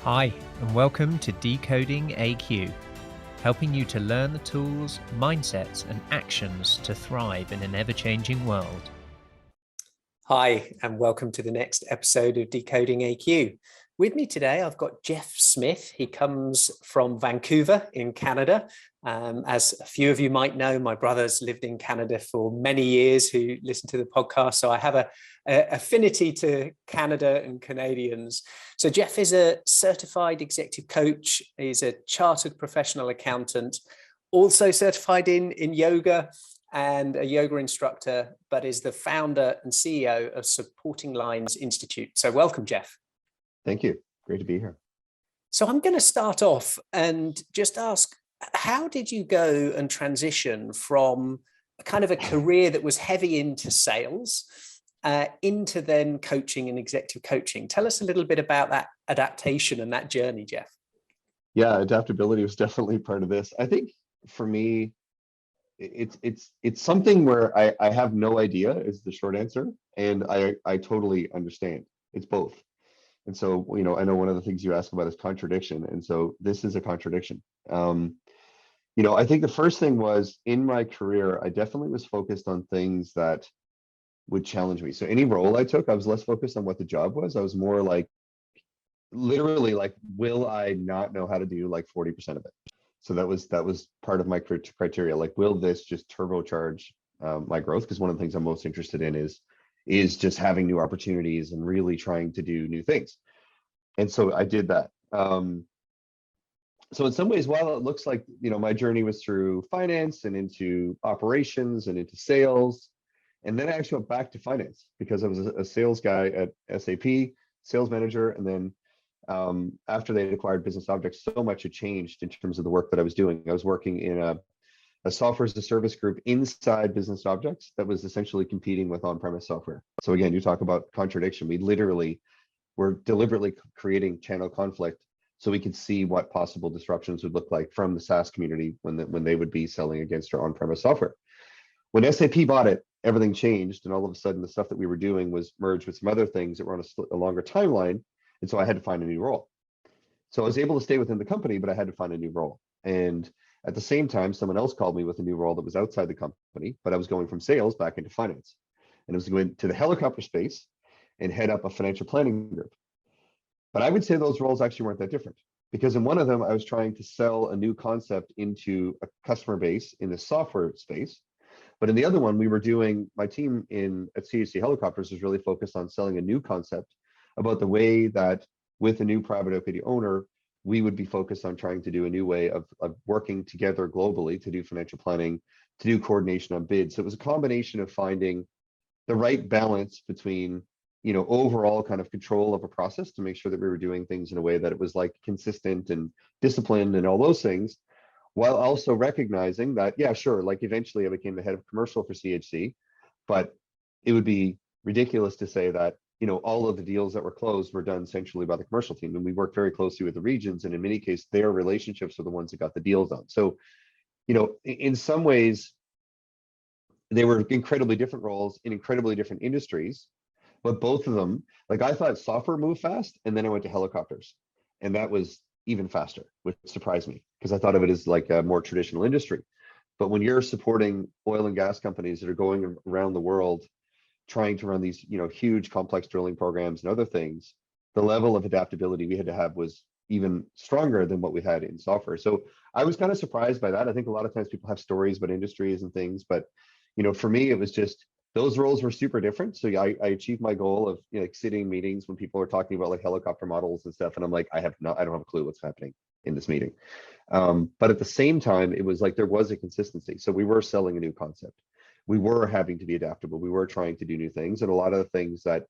Hi, and welcome to Decoding AQ, helping you to learn the tools, mindsets, and actions to thrive in an ever-changing world. Hi, and welcome to the next episode of Decoding AQ. With me today, I've got Jeff Smith. He comes from Vancouver in Canada. As a few of you might know, my brother's lived in Canada for many years who listen to the podcast. So I have a affinity to Canada and Canadians. So Jeff is a certified executive coach. He's a chartered professional accountant, also certified in yoga and a yoga instructor, but is the founder and CEO of SupportingLines Institute. So welcome, Jeff. Thank you. Great to be here. So I'm going to start off and just ask, how did you go and transition from kind of a career that was heavy into sales into then coaching and executive coaching? Tell us a little bit about that adaptation and that journey, Jeff. Yeah, adaptability was definitely part of this. I think for me, it's something where I have no idea is the short answer, and I totally understand. It's both. And so, I know one of the things you ask about is contradiction. And so this is a contradiction. I think the first thing was in my career, I definitely was focused on things that would challenge me. So any role I took, I was less focused on what the job was. I was more like, literally like, will I not know how to do like 40% of it? So that was part of my criteria. Like, will this just turbocharge my growth? Because one of the things I'm most interested in is just having new opportunities and really trying to do new things. And so I did that. So in some ways, while it looks like, my journey was through finance and into operations and into sales, and then I actually went back to finance because I was a sales guy at SAP, sales manager. And then after they acquired Business Objects, so much had changed in terms of the work that I was doing. I was working in a software as a service group inside Business Objects that was essentially competing with on-premise software. So again, you talk about contradiction. We literally were deliberately creating channel conflict so we could see what possible disruptions would look like from the SaaS community when they would be selling against our on-premise software. When SAP bought it, everything changed, and all of a sudden the stuff that we were doing was merged with some other things that were on a longer timeline, and so I had to find a new role. So I was able to stay within the company, but I had to find a new role. And at the same time, someone else called me with a new role that was outside the company, but I was going from sales back into finance. And it was going to the helicopter space and head up a financial planning group. But I would say those roles actually weren't that different, because in one of them, I was trying to sell a new concept into a customer base in the software space. But in the other one, my team at CHC Helicopters was really focused on selling a new concept about the way that with a new private equity owner, we would be focused on trying to do a new way of working together globally to do financial planning, to do coordination on bids. So it was a combination of finding the right balance between, overall kind of control of a process to make sure that we were doing things in a way that it was like consistent and disciplined and all those things, while also recognizing that, yeah, sure, like eventually I became the head of commercial for CHC, but it would be ridiculous to say that, all of the deals that were closed were done centrally by the commercial team. And we worked very closely with the regions. And in many cases, their relationships are the ones that got the deals done. So, in some ways, they were incredibly different roles in incredibly different industries, but both of them, like I thought software moved fast, and then I went to helicopters. And that was even faster, which surprised me because I thought of it as like a more traditional industry. But when you're supporting oil and gas companies that are going around the world trying to run these, huge complex drilling programs and other things, the level of adaptability we had to have was even stronger than what we had in software. So I was kind of surprised by that. I think a lot of times people have stories about industries and things, but for me, it was just those roles were super different. So I achieved my goal of like sitting in meetings when people are talking about like helicopter models and stuff, and I'm like, I don't have a clue what's happening in this meeting. But at the same time, it was like there was a consistency. So we were selling a new concept. We were having to be adaptable. We were trying to do new things. And a lot of the things that,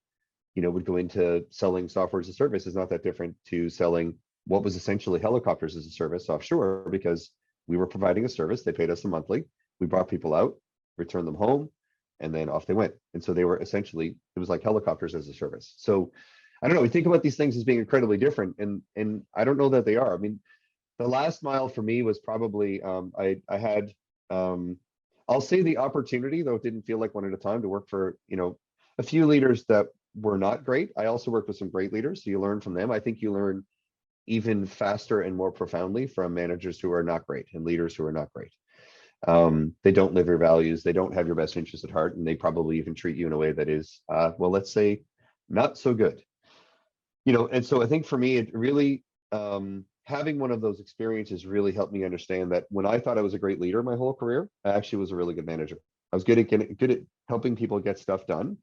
would go into selling software as a service is not that different to selling what was essentially helicopters as a service offshore, because we were providing a service. They paid us a monthly. We brought people out, returned them home, and then off they went. And so they were essentially, it was like helicopters as a service. So I don't know, we think about these things as being incredibly different, and I don't know that they are. I mean, the last mile for me was probably, I had, I'll say the opportunity, though it didn't feel like one at a time, to work for, a few leaders that were not great. I also worked with some great leaders, so you learn from them. I think you learn even faster and more profoundly from managers who are not great and leaders who are not great. They don't live your values, they don't have your best interest at heart, and they probably even treat you in a way that is, well, let's say, not so good. And so I think for me, it really, having one of those experiences really helped me understand that when I thought I was a great leader my whole career, I actually was a really good manager. I was good at helping people get stuff done,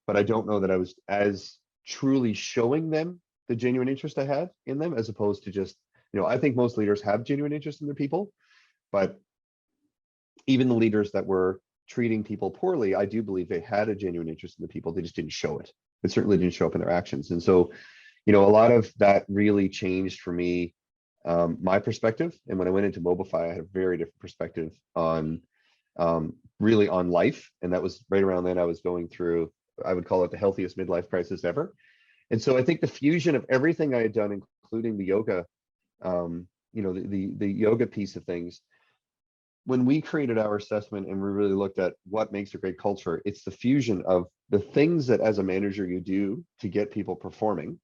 but I don't know that I was as truly showing them the genuine interest I had in them, as opposed to just, I think most leaders have genuine interest in their people, but even the leaders that were treating people poorly, I do believe they had a genuine interest in the people. They just didn't show it. It certainly didn't show up in their actions. And so, a lot of that really changed for me, my perspective. And when I went into Mobify, I had a very different perspective on really on life. And that was right around then I was going through, I would call it the healthiest midlife crisis ever. And so I think the fusion of everything I had done, including the yoga, the yoga piece of things, when we created our assessment and we really looked at what makes a great culture, it's the fusion of the things that as a manager you do to get people performing,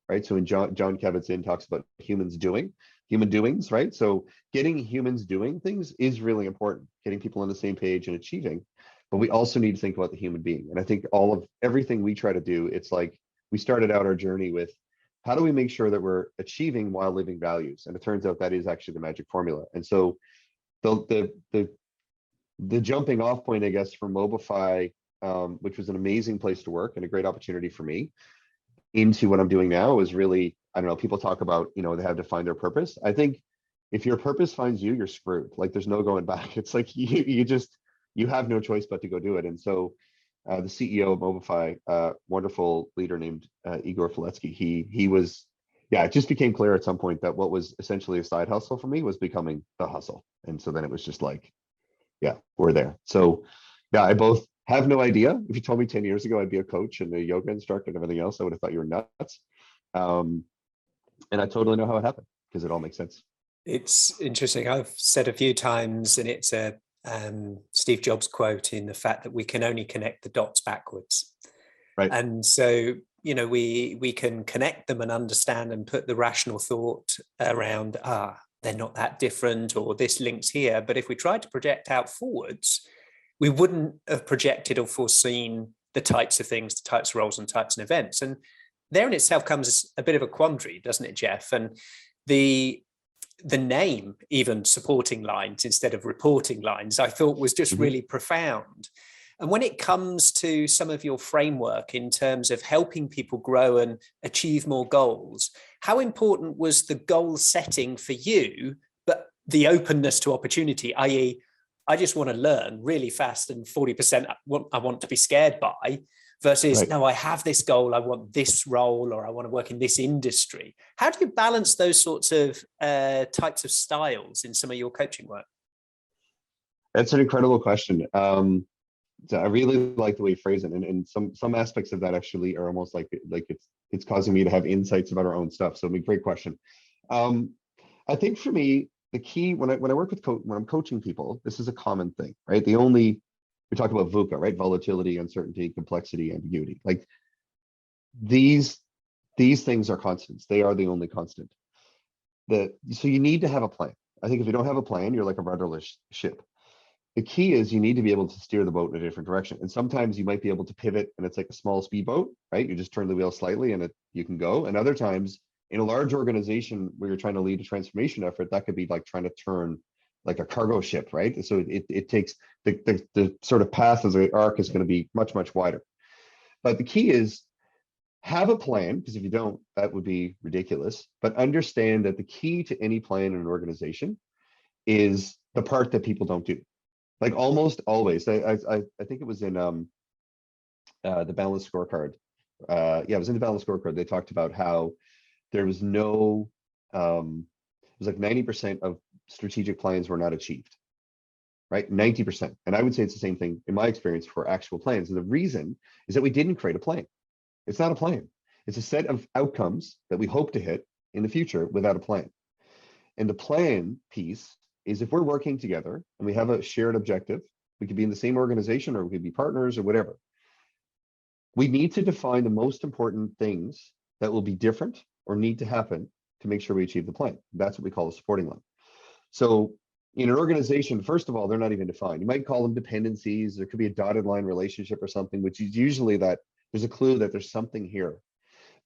right? So when John Kabat-Zinn talks about human doings, right? So getting humans doing things is really important, getting people on the same page and achieving, but we also need to think about the human being. And I think all of everything we try to do, it's like we started out our journey with, how do we make sure that we're achieving while living values? And it turns out that is actually the magic formula. And so the jumping off point, I guess, for Mobify, which was an amazing place to work and a great opportunity for me, into what I'm doing now is really, I don't know, people talk about, they have to find their purpose. I think if your purpose finds you, you're screwed. Like there's no going back. It's like you have no choice but to go do it. And so the CEO of Mobify, wonderful leader named Igor Filetsky, he was, it just became clear at some point that what was essentially a side hustle for me was becoming the hustle. And so then it was just like, we're there. So I both have no idea. If you told me 10 years ago I'd be a coach and a yoga instructor and everything else, I would have thought you were nuts. And I totally know how it happened because it all makes sense. It's interesting. I've said a few times, and it's a Steve Jobs quote, in the fact that we can only connect the dots backwards. Right. And so, we can connect them and understand and put the rational thought around, they're not that different, or this links here. But if we tried to project out forwards, we wouldn't have projected or foreseen the types of things, the types of roles and types of events. And there in itself comes a bit of a quandary, doesn't it, Jeff? And the name, even Supporting Lines instead of Reporting Lines, I thought was just really profound. And when it comes to some of your framework in terms of helping people grow and achieve more goals, how important was the goal setting for you, but the openness to opportunity, i.e., I just want to learn really fast and 40% I want to be scared by, versus, no, I have this goal, I want this role, or I want to work in this industry. How do you balance those sorts of types of styles in some of your coaching work? That's an incredible question. I really like the way you phrase it, and some aspects of that actually are almost like it's causing me to have insights about our own stuff. So, great question. I think for me, the key when I work with when I'm coaching people, this is a common thing, right? We talk about VUCA, right? Volatility, uncertainty, complexity, ambiguity. Like these things are constants. They are the only constant. So you need to have a plan. I think if you don't have a plan, you're like a rudderless ship. The key is you need to be able to steer the boat in a different direction. And sometimes you might be able to pivot and it's like a small speedboat, right? You just turn the wheel slightly and you can go. And other times in a large organization where you're trying to lead a transformation effort, that could be like trying to turn like a cargo ship, right? So it takes the sort of path of the arc is going to be much, much wider. But the key is have a plan, because if you don't, that would be ridiculous. But understand that the key to any plan in an organization is the part that people don't do. Like almost always, I think it was in the balanced scorecard. It was in the balanced scorecard. They talked about how there was no, it was like 90% of strategic plans were not achieved, right? 90%. And I would say it's the same thing in my experience for actual plans. And the reason is that we didn't create a plan. It's not a plan. It's a set of outcomes that we hope to hit in the future without a plan. And the plan piece is if we're working together and we have a shared objective, we could be in the same organization or we could be partners or whatever. We need to define the most important things that will be different or need to happen to make sure we achieve the plan. That's what we call a supporting line. So in an organization, first of all, they're not even defined. You might call them dependencies. There could be a dotted line relationship or something, which is usually that there's a clue that there's something here.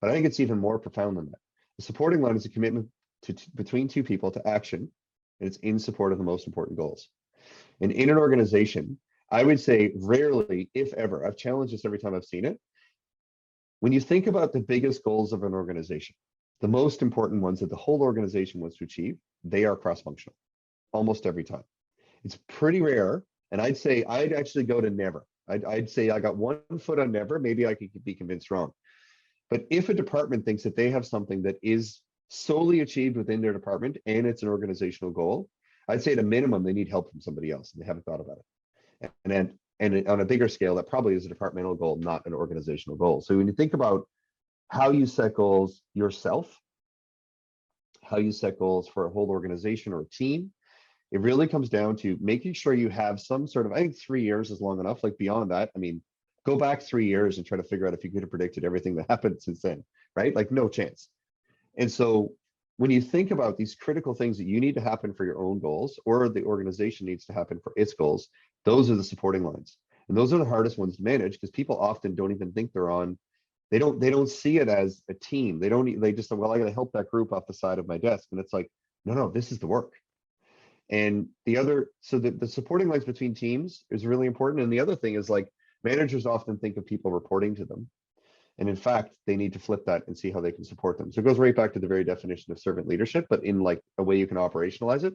But I think it's even more profound than that. The supporting line is a commitment between two people to action, and it's in support of the most important goals. And in an organization, I would say rarely, if ever, I've challenged this every time I've seen it. When you think about the biggest goals of an organization, the most important ones that the whole organization wants to achieve, they are cross-functional almost every time. It's pretty rare. And I'd say I'd actually go to never. I'd say I got one foot on never. Maybe I could be convinced wrong. But if a department thinks that they have something that is solely achieved within their department and it's an organizational goal, I'd say at a minimum, they need help from somebody else and they haven't thought about it. And on a bigger scale, that probably is a departmental goal, not an organizational goal. So when you think about how you set goals yourself, how you set goals for a whole organization or a team, it really comes down to making sure you have some sort of, I think 3 years is long enough. Like beyond that, I mean, go back 3 years and try to figure out if you could have predicted everything that happened since then, right? Like no chance. And so when you think about these critical things that you need to happen for your own goals or the organization needs to happen for its goals, those are the supporting lines. And those are the hardest ones to manage because people often don't even think they're on, they don't see it as a team. They just say, well, I got to help that group off the side of my desk. And it's like, no, this is the work. And so the supporting lines between teams is really important. And the other thing is like managers often think of people reporting to them. And in fact, they need to flip that and see how they can support them. So it goes right back to the very definition of servant leadership, but in like a way you can operationalize it.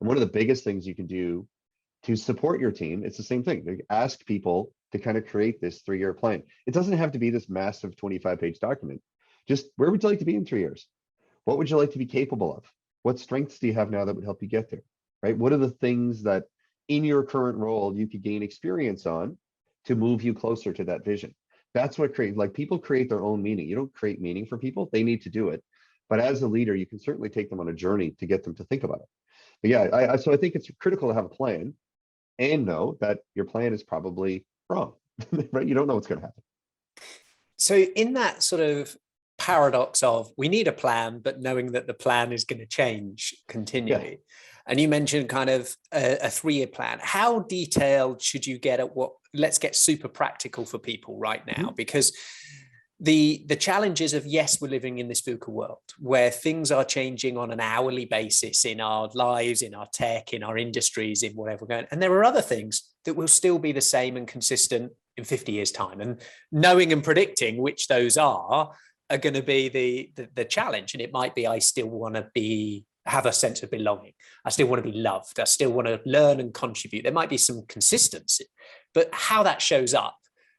And one of the biggest things you can do to support your team, it's the same thing. They ask people to kind of create this 3-year plan. It doesn't have to be this massive 25-page document. Just where would you like to be in 3 years? What would you like to be capable of? What strengths do you have now that would help you get there, right? What are the things that in your current role you could gain experience on to move you closer to that vision? That's what creates, like people create their own meaning. You don't create meaning for people, they need to do it. But as a leader, you can certainly take them on a journey to get them to think about it. But yeah, so I think it's critical to have a plan and know that your plan is probably wrong, right? You don't know what's going to happen. So in that sort of paradox of we need a plan, but knowing that the plan is going to change continually. Yeah. And you mentioned kind of a 3-year plan. How detailed should you get at what, let's get super practical for people right now, because the challenges of, yes, we're living in this VUCA world where things are changing on an hourly basis in our lives, in our tech, in our industries, in whatever we're going. And there are other things that will still be the same and consistent in 50 years' time. And knowing and predicting which those are going to be the challenge. And it might be, I still want to have a sense of belonging. I still want to be loved. I still want to learn and contribute. There might be some consistency, but how that shows up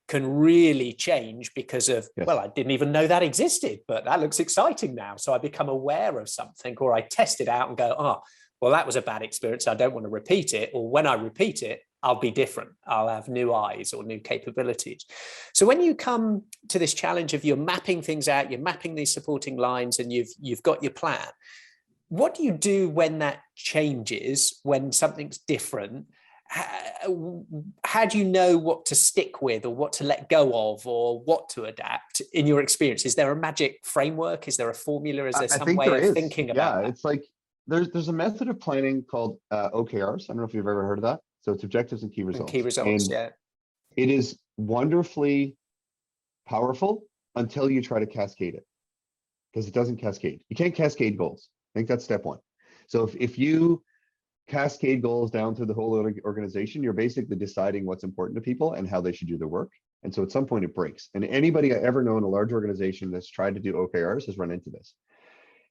can really change because of, yes, well, I didn't even know that existed, but that looks exciting now. So I become aware of something, or I test it out and go, oh, well, that was a bad experience. I don't want to repeat it. Or when I repeat it, I'll be different. I'll have new eyes or new capabilities. So when you come to this challenge of you're mapping things out, you're mapping these supporting lines and you've got your plan, what do you do when that changes, when something's different? How do you know what to stick with or what to let go of or what to adapt in your experience? Is there a magic framework? Is there a formula? Is there some way of thinking about that? It's like there's a method of planning called OKRs. I don't know if you've ever heard of that. So it's objectives and key results. And key results, yeah. It is wonderfully powerful until you try to cascade it, because it doesn't cascade. You can't cascade goals. I think that's step one. So if you cascade goals down through the whole organization, you're basically deciding what's important to people and how they should do their work. And so at some point it breaks. And anybody I ever know in a large organization that's tried to do OKRs has run into this.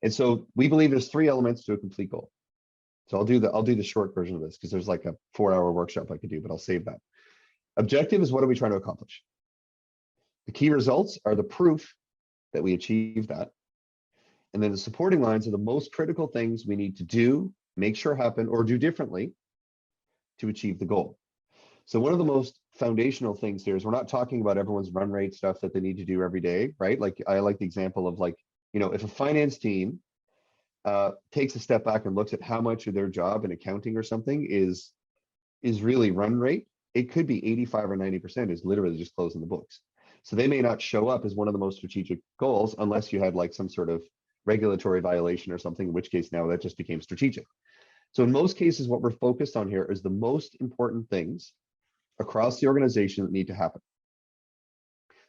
And so we believe there's 3 elements to a complete goal. So I'll do the short version of this because there's like a 4-hour workshop I could do, but I'll save that. Objective is, what are we trying to accomplish? The key results are the proof that we achieved that. And then the supporting lines are the most critical things we need to do, make sure happen, or do differently to achieve the goal. So one of the most foundational things here is we're not talking about everyone's run rate stuff that they need to do every day, right? Like I like the example of like, if a finance team takes a step back and looks at how much of their job in accounting or something is really run rate, it could be 85 or 90% is literally just closing the books. So they may not show up as one of the most strategic goals unless you had like some sort of regulatory violation or something, in which case now that just became strategic. So in most cases, what we're focused on here is the most important things across the organization that need to happen.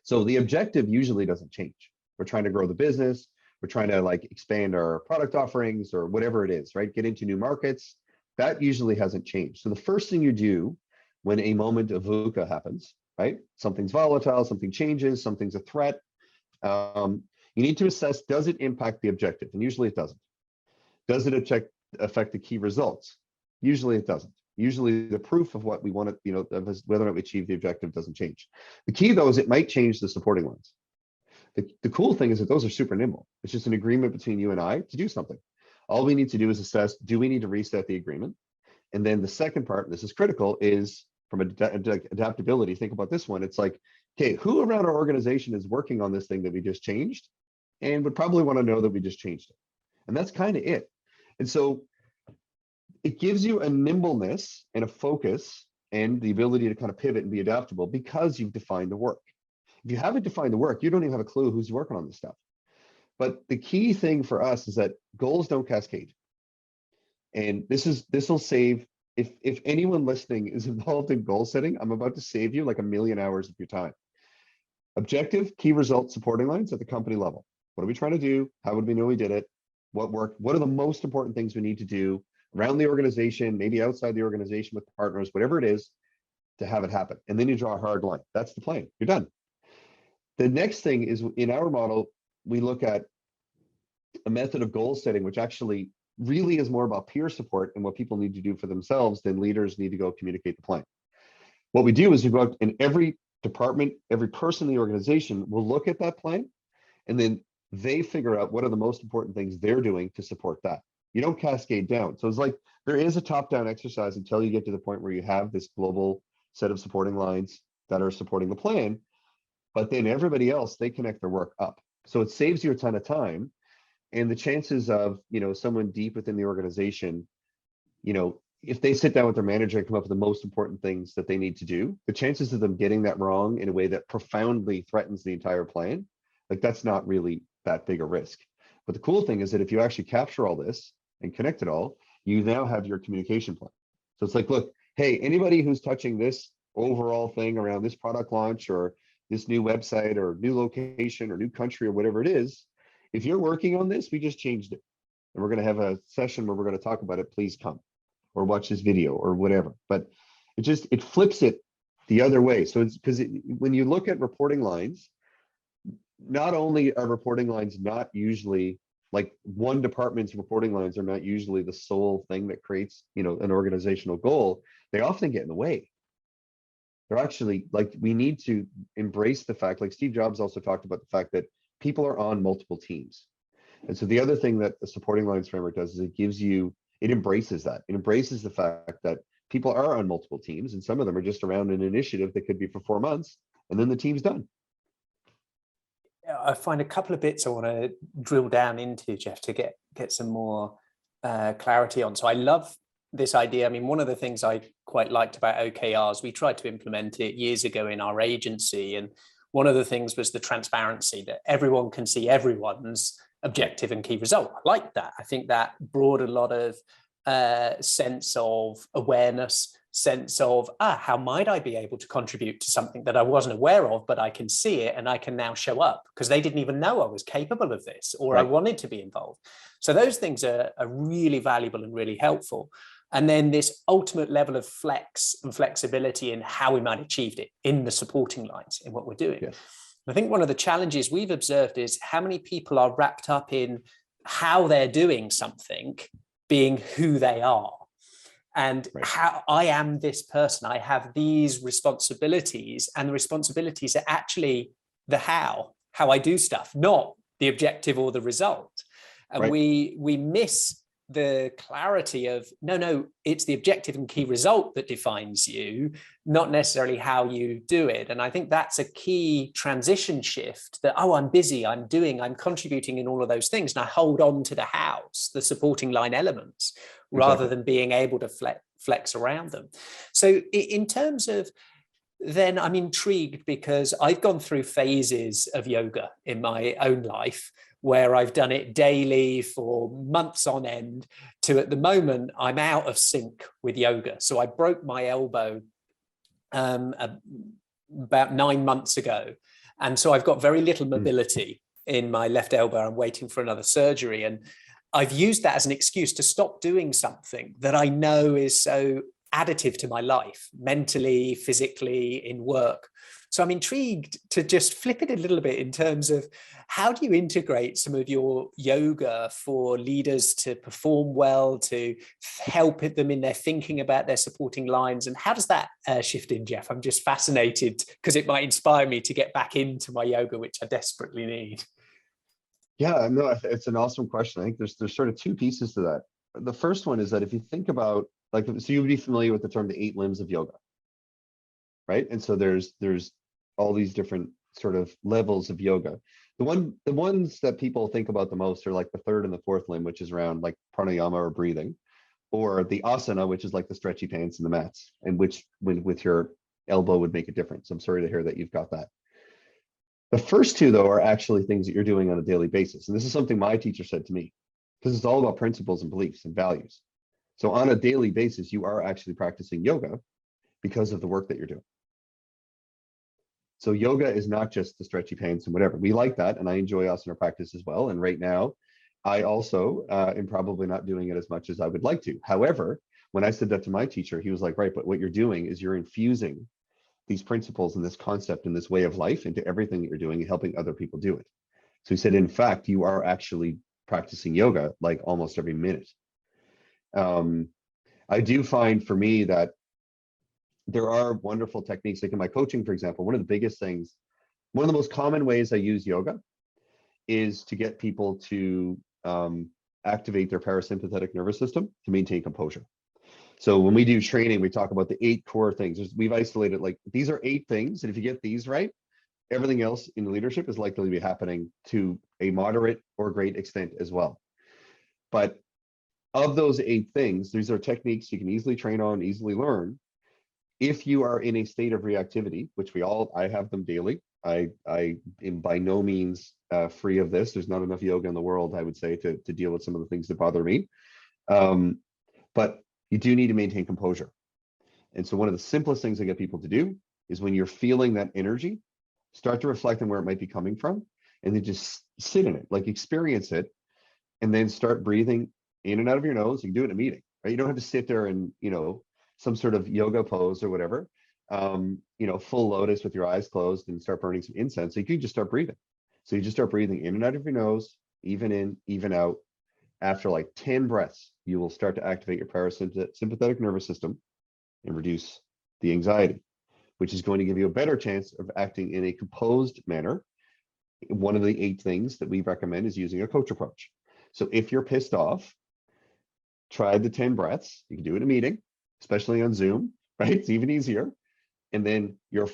So the objective usually doesn't change. We're trying to grow the business. We're trying to like expand our product offerings or whatever it is, right? Get into new markets. That usually hasn't changed. So the first thing you do when a moment of VUCA happens, right? Something's volatile, something changes, something's a threat. You need to assess, does it impact the objective? And usually it doesn't. Does it affect the key results? Usually it doesn't. Usually the proof of what we want to, of whether or not we achieve the objective doesn't change. The key though is it might change the supporting lines. The cool thing is that those are super nimble. It's just an agreement between you and I to do something. All we need to do is assess, do we need to reset the agreement? And then the second part, this is critical, is from adaptability. Think about this one. It's like, okay, who around our organization is working on this thing that we just changed and would probably want to know that we just changed it? And that's kind of it. And so it gives you a nimbleness and a focus and the ability to kind of pivot and be adaptable because you've defined the work. If you haven't defined the work, you don't even have a clue who's working on this stuff. But the key thing for us is that goals don't cascade. And this will save, if anyone listening is involved in goal setting, I'm about to save you like 1 million hours of your time. Objective, key results, supporting lines at the company level. What are we trying to do? How would we know we did it? What worked? What are the most important things we need to do around the organization, maybe outside the organization with partners, whatever it is, to have it happen? And then you draw a hard line. That's the plan. You're done. The next thing is, in our model, we look at a method of goal setting, which actually really is more about peer support and what people need to do for themselves than leaders need to go communicate the plan. What we do is we go out in every department, every person in the organization will look at that plan, and then they figure out what are the most important things they're doing to support that. You don't cascade down. So it's like there is a top-down exercise until you get to the point where you have this global set of supporting lines that are supporting the plan. But then everybody else, they connect their work up. So it saves you a ton of time. And the chances of, someone deep within the organization, if they sit down with their manager and come up with the most important things that they need to do, the chances of them getting that wrong in a way that profoundly threatens the entire plan, like that's not really that big a risk. But the cool thing is that if you actually capture all this and connect it all, you now have your communication plan. So it's like, look, hey, anybody who's touching this overall thing around this product launch or this new website or new location or new country or whatever it is, if you're working on this, we just changed it. And we're going to have a session where we're going to talk about it. Please come or watch this video or whatever. But it flips it the other way. So it's because when you look at reporting lines, not only are reporting lines not usually like one department's reporting lines are not usually the sole thing that creates, an organizational goal. They often get in the way. They're actually like, we need to embrace the fact, like Steve Jobs also talked about the fact that people are on multiple teams. And so the other thing that the supporting lines framework does is it embraces that. It embraces the fact that people are on multiple teams and some of them are just around an initiative that could be for 4 months and then the team's done. I find a couple of bits I want to drill down into, Jeff, to get some more clarity on. So I love this idea. I mean, one of the things I quite liked about OKRs, we tried to implement it years ago in our agency. And one of the things was the transparency, that everyone can see everyone's objective and key result. I like that. I think that brought a lot of sense of awareness, sense of, how might I be able to contribute to something that I wasn't aware of, but I can see it and I can now show up because they didn't even know I was capable of this or I wanted to be involved. So those things are really valuable and really helpful. And then this ultimate level of flex and flexibility in how we might achieve it in the supporting lines in what we're doing. Yes. I think one of the challenges we've observed is how many people are wrapped up in how they're doing something being who they are. And how I am this person, I have these responsibilities, and the responsibilities are actually the how I do stuff, not the objective or the result. And we miss the clarity of, no, it's the objective and key result that defines you, not necessarily how you do it. And I think that's a key transition shift that, I'm busy, I'm contributing in all of those things. And I hold on to the hows, the supporting line elements, rather than being able to flex around them. So in terms of, then I'm intrigued because I've gone through phases of yoga in my own life where I've done it daily for months on end, to at the moment, I'm out of sync with yoga. So I broke my elbow about 9 months ago. And so I've got very little mobility in my left elbow. I'm waiting for another surgery. And I've used that as an excuse to stop doing something that I know is so additive to my life, mentally, physically, in work. So I'm intrigued to just flip it a little bit in terms of how do you integrate some of your yoga for leaders to perform well, to help them in their thinking about their supporting lines? And how does that shift in, Jeff? I'm just fascinated because it might inspire me to get back into my yoga, which I desperately need. Yeah, no, it's an awesome question. I think there's sort of two pieces to that. The first one is that if you think about, like, so you would be familiar with the term the 8 limbs of yoga, right? And so there's all these different sort of levels of yoga. The ones that people think about the most are like the 3rd and the 4th limb, which is around like pranayama or breathing, or the asana, which is like the stretchy pants and the mats, and which with your elbow would make a difference. I'm sorry to hear that you've got that. The first two, though, are actually things that you're doing on a daily basis. And this is something my teacher said to me, because it's all about principles and beliefs and values. So on a daily basis, you are actually practicing yoga because of the work that you're doing. So yoga is not just the stretchy pants and whatever. We like that, and I enjoy asana practice as well. And right now, I also am probably not doing it as much as I would like to. However, when I said that to my teacher, he was like, right, but what you're doing is you're infusing these principles and this concept and this way of life into everything that you're doing and helping other people do it. So he said, in fact, you are actually practicing yoga like almost every minute. I do find for me that there are wonderful techniques, like in my coaching, for example, one of the most common ways I use yoga is to get people to activate their parasympathetic nervous system to maintain composure. So when we do training, we talk about the 8 core things. We've isolated, like, these are 8 things, and if you get these right, everything else in leadership is likely to be happening to a moderate or great extent as well. But of those 8 things, these are techniques you can easily train on, easily learn. If you are in a state of reactivity, which I have them daily. I am by no means free of this. There's not enough yoga in the world, I would say, to deal with some of the things that bother me. But you do need to maintain composure. And so one of the simplest things I get people to do is, when you're feeling that energy, start to reflect on where it might be coming from, and then just sit in it, like experience it, and then start breathing in and out of your nose. You can do it in a meeting, right? You don't have to sit there and, some sort of yoga pose or whatever, full lotus with your eyes closed and start burning some incense. So you can just start breathing. So you just start breathing in and out of your nose, even in, even out. After like 10 breaths, you will start to activate your parasympathetic nervous system and reduce the anxiety, which is going to give you a better chance of acting in a composed manner. One of the 8 things that we recommend is using a coach approach. So if you're pissed off, try the 10 breaths. You can do it in a meeting, especially on Zoom, right? It's even easier. And then the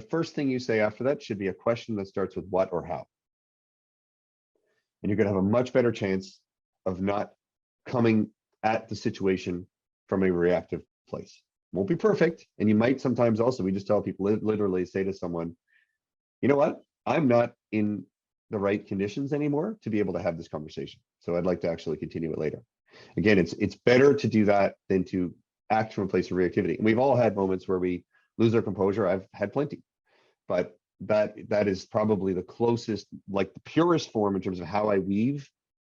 first thing you say after that should be a question that starts with what or how. And you're going to have a much better chance of not coming at the situation from a reactive place. Won't be perfect. And you might sometimes also, we just tell people, literally say to someone, you know what? I'm not in the right conditions anymore to be able to have this conversation. So I'd like to actually continue it later. Again, it's better to do that than to act from a place of reactivity. And we've all had moments where we lose our composure. I've had plenty, but that is probably the closest, like the purest form in terms of how I weave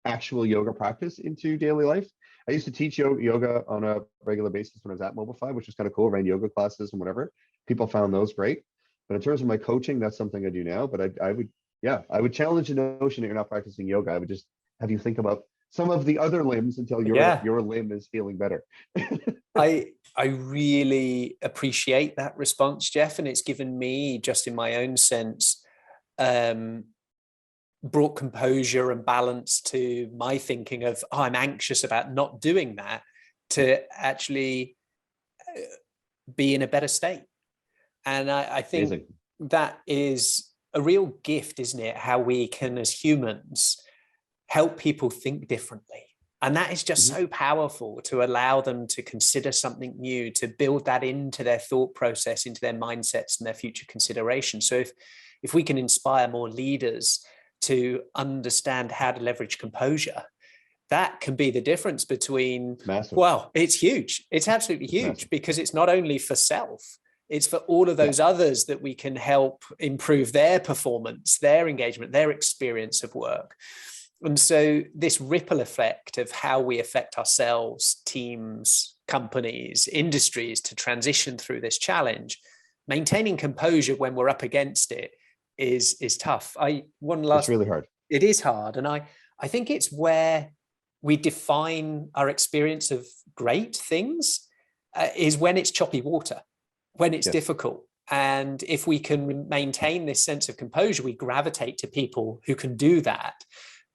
actual yoga practice into daily life. I used to teach yoga on a regular basis when I was at Mobilify, which was kind of cool. I ran yoga classes and whatever. People found those great. But in terms of my coaching, that's something I do now. But I would challenge the notion that you're not practicing yoga. I would just have you think about some of the other limbs until your limb is feeling better. I really appreciate that response, Jeff, and it's given me, just in my own sense, brought composure and balance to my thinking of, I'm anxious about not doing that, to actually be in a better state. And I think Amazing. That is a real gift, isn't it? How we can, as humans, help people think differently. And that is just so powerful, to allow them to consider something new, to build that into their thought process, into their mindsets and their future considerations. So if we can inspire more leaders to understand how to leverage composure, that can be the difference between, Massive. well, it's huge. It's absolutely huge Massive. because it's not only for self, it's for all of those others that we can help improve their performance, their engagement, their experience of work. And so this ripple effect of how we affect ourselves, teams, companies, industries to transition through this challenge, maintaining composure when we're up against it is tough. It's really hard. It is hard. And I think it's where we define our experience of great things is when it's choppy water, when it's difficult. And if we can maintain this sense of composure, we gravitate to people who can do that.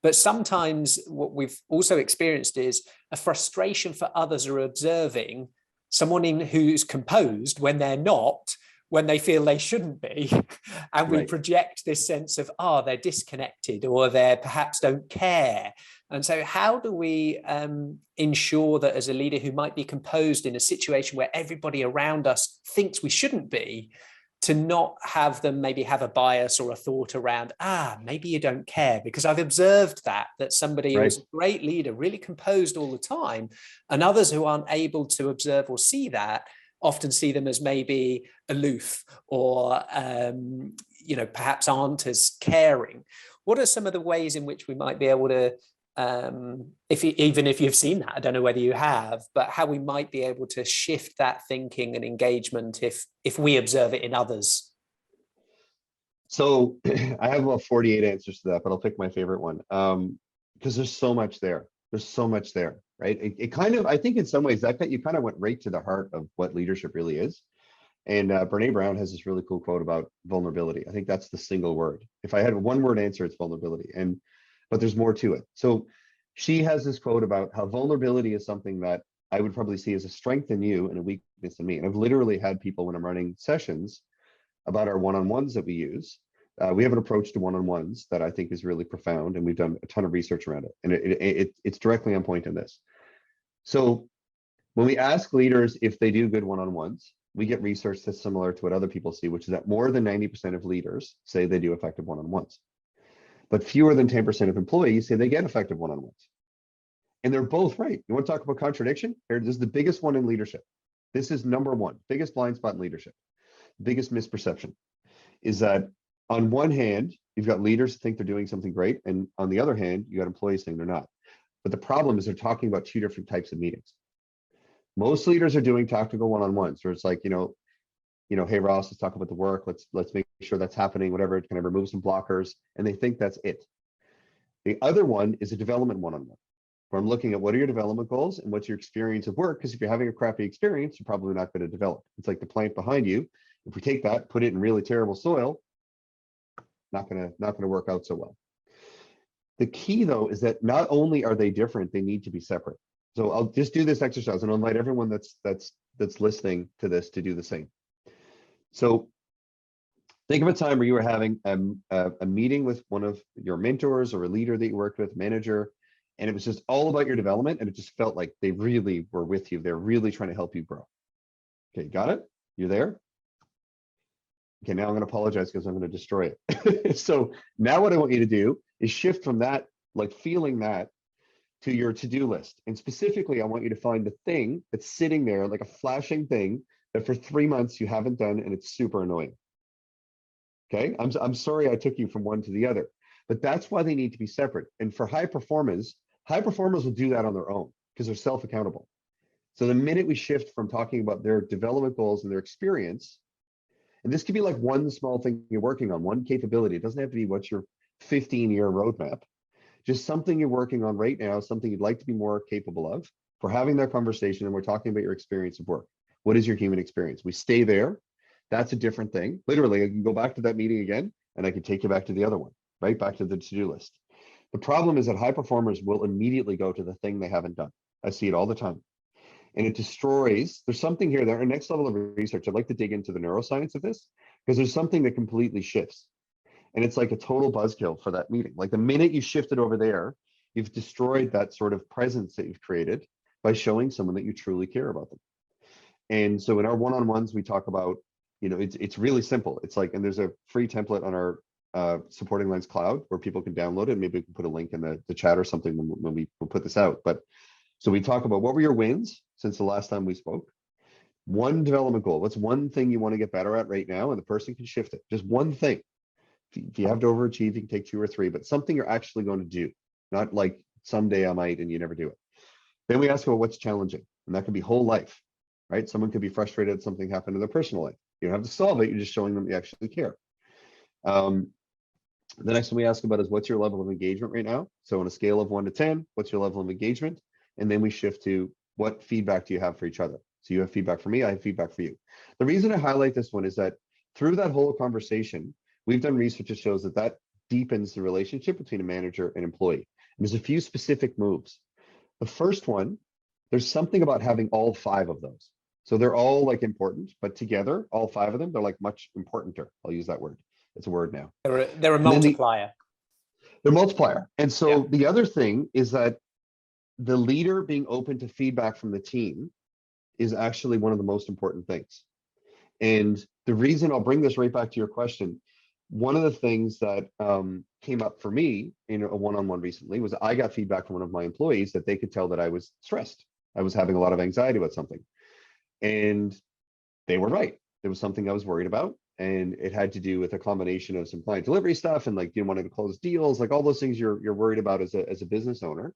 But sometimes what we've also experienced is a frustration for others who are observing someone who's composed when they're not, when they feel they shouldn't be. And we project this sense of, they're disconnected or they perhaps don't care. And so how do we ensure that as a leader who might be composed in a situation where everybody around us thinks we shouldn't be, to not have them maybe have a bias or a thought around, maybe you don't care? Because I've observed that somebody who is a great leader, really composed all the time, and others who aren't able to observe or see that often see them as maybe aloof or, perhaps aren't as caring. What are some of the ways in which we might be able to, even if you've seen that, I don't know whether you have, but how we might be able to shift that thinking and engagement if we observe it in others? So I have about 48 answers to that, but I'll pick my favorite one because there's so much there. There's so much there, right? It kind of, I think in some ways that you kind of went right to the heart of what leadership really is. And Brene Brown has this really cool quote about vulnerability. I think that's the single word. If I had one word answer, it's vulnerability. But there's more to it. So she has this quote about how vulnerability is something that I would probably see as a strength in you and a weakness in me. And I've literally had people when I'm running sessions about our one-on-ones that we use. We have an approach to one-on-ones that I think is really profound, and we've done a ton of research around it. And it's directly on point in this. So when we ask leaders if they do good one-on-ones, we get research that's similar to what other people see, which is that more than 90% of leaders say they do effective one-on-ones. But fewer than 10% of employees say they get effective one-on-ones. And they're both right. You want to talk about contradiction? This is the biggest one in leadership. This is number one, biggest blind spot in leadership. Biggest misperception is that on one hand, you've got leaders who think they're doing something great. And on the other hand, you got employees saying they're not. But the problem is they're talking about two different types of meetings. Most leaders are doing tactical one-on-ones where it's like, hey Ross, let's talk about the work. Let's make sure that's happening, whatever. It kind of remove some blockers, and they think that's it. The other one is a development one-on-one, where I'm looking at what are your development goals and what's your experience of work. Because if you're having a crappy experience, you're probably not going to develop. It's like the plant behind you. If we take that, put it in really terrible soil, not gonna work out so well. The key though is that not only are they different, they need to be separate. So I'll just do this exercise and I'll invite everyone that's listening to this to do the same. So think of a time where you were having a meeting with one of your mentors or a leader that you worked with, manager, and it was just all about your development, and it just felt like they really were with you. They're really trying to help you grow. Okay, got it? You're there? Okay, now I'm going to apologize because I'm going to destroy it. So now what I want you to do is shift from that, like feeling that, to your to-do list. And specifically, I want you to find the thing that's sitting there, like a flashing thing that for 3 months you haven't done, and it's super annoying. Okay, I'm sorry I took you from one to the other, but that's why they need to be separate. And for high performers will do that on their own because they're self-accountable. So the minute we shift from talking about their development goals and their experience, and this could be like one small thing you're working on, one capability. It doesn't have to be what's your 15-year roadmap, just something you're working on right now, something you'd like to be more capable of. We're having that conversation and we're talking about your experience of work. What is your human experience? We stay there. That's a different thing. Literally, I can go back to that meeting again and I can take you back to the other one, right? Back to the to-do list. The problem is that high performers will immediately go to the thing they haven't done. I see it all the time. And it destroys, there's something here, our next level of research, I'd like to dig into the neuroscience of this, because there's something that completely shifts. And it's like a total buzzkill for that meeting. Like the minute you shift it over there, you've destroyed that sort of presence that you've created by showing someone that you truly care about them. And so in our one-on-ones, we talk about, it's really simple. It's like, and there's a free template on our Supporting Lines Cloud, where people can download it. Maybe we can put a link in the chat or something when we put this out. But so we talk about what were your wins since the last time we spoke. One development goal. What's one thing you want to get better at right now? And the person can shift it. Just one thing. If you have to overachieve, you can take 2 or 3, but something you're actually going to do, not like someday I might and you never do it. Then we ask about what's challenging, and that could be whole life, right? Someone could be frustrated that something happened in their personal life. You don't have to solve it. You're just showing them you actually care. The next one we ask about is what's your level of engagement right now? So on a scale of 1 to 10, what's your level of engagement? And then we shift to what feedback do you have for each other? So you have feedback for me, I have feedback for you. The reason I highlight this one is that through that whole conversation, we've done research that shows that deepens the relationship between a manager and employee. And there's a few specific moves. The first one, there's something about having all 5 of those. So they're all like important, but together, all 5 of them, they're like much importanter. I'll use that word. It's a word now. They're a multiplier. They're multiplier. And so the other thing is that the leader being open to feedback from the team is actually one of the most important things. And the reason I'll bring this right back to your question, one of the things that came up for me in a one-on-one recently was I got feedback from one of my employees that they could tell that I was stressed. I was having a lot of anxiety about something. And they were right. There was something I was worried about. And it had to do with a combination of some client delivery stuff and like you wanted to close deals, like all those things you're worried about as a business owner.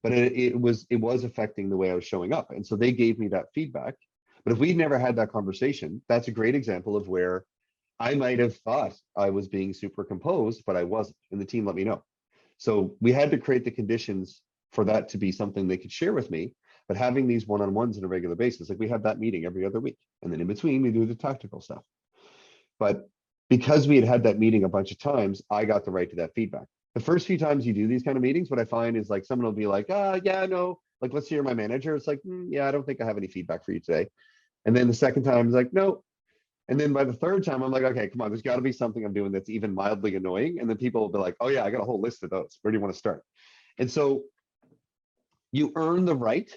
But it was affecting the way I was showing up. And so they gave me that feedback. But if we'd never had that conversation, that's a great example of where I might have thought I was being super composed, but I wasn't. And the team let me know. So we had to create the conditions for that to be something they could share with me. But having these one-on-ones on a regular basis, like we have that meeting every other week. And then in between, we do the tactical stuff. But because we had that meeting a bunch of times, I got the right to that feedback. The first few times you do these kind of meetings, what I find is like someone will be like, yeah, no, like let's hear my manager. It's like, yeah, I don't think I have any feedback for you today. And then the second time it's like, no. And then by the third time, I'm like, okay, come on, there's got to be something I'm doing that's even mildly annoying. And then people will be like, oh yeah, I got a whole list of those. Where do you want to start? And so you earn the right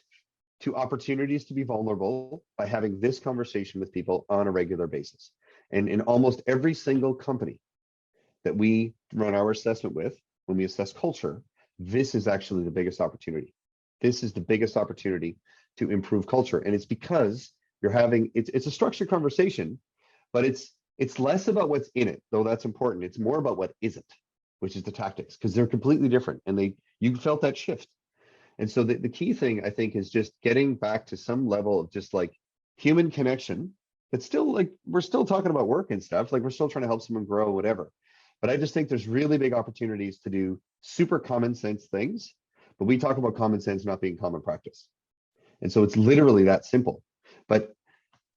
to opportunities to be vulnerable by having this conversation with people on a regular basis. And in almost every single company that we run our assessment with, when we assess culture, this is actually the biggest opportunity. This is the biggest opportunity to improve culture. And it's because you're having, it's a structured conversation, but it's less about what's in it, though that's important. It's more about what isn't, which is the tactics, because they're completely different. And you felt that shift. And so the key thing, I think, is just getting back to some level of just like human connection. It's still like, we're still talking about work and stuff, like we're still trying to help someone grow, whatever. But I just think there's really big opportunities to do super common sense things, but we talk about common sense not being common practice. And so it's literally that simple. But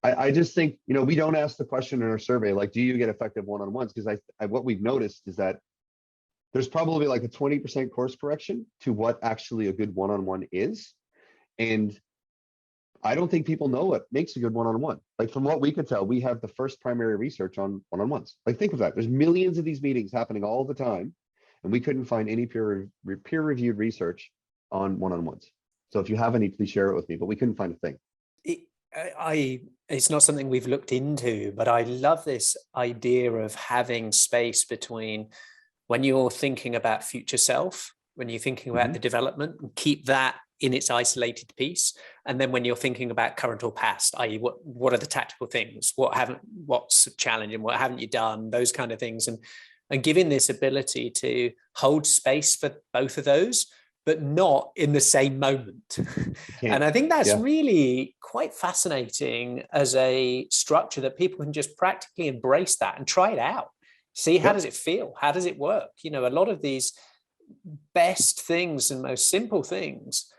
I just think, we don't ask the question in our survey, like, do you get effective one-on-ones? Because what we've noticed is that there's probably like a 20% course correction to what actually a good one-on-one is. And I don't think people know what makes a good one-on-one. Like from what we could tell, we have the first primary research on one-on-ones. Like think of that. There's millions of these meetings happening all the time, and we couldn't find any peer-reviewed research on one-on-ones. So if you have any, please share it with me, but we couldn't find a thing. It's not something we've looked into, but I love this idea of having space between when you're thinking about future self, when you're thinking about the development, and keep that in its isolated piece. And then when you're thinking about current or past, i.e. what are the tactical things? What's challenging? What haven't you done? Those kind of things. And giving this ability to hold space for both of those, but not in the same moment. And I think that's really quite fascinating as a structure that people can just practically embrace that and try it out. See, how does it feel? How does it work? A lot of these best things and most simple things,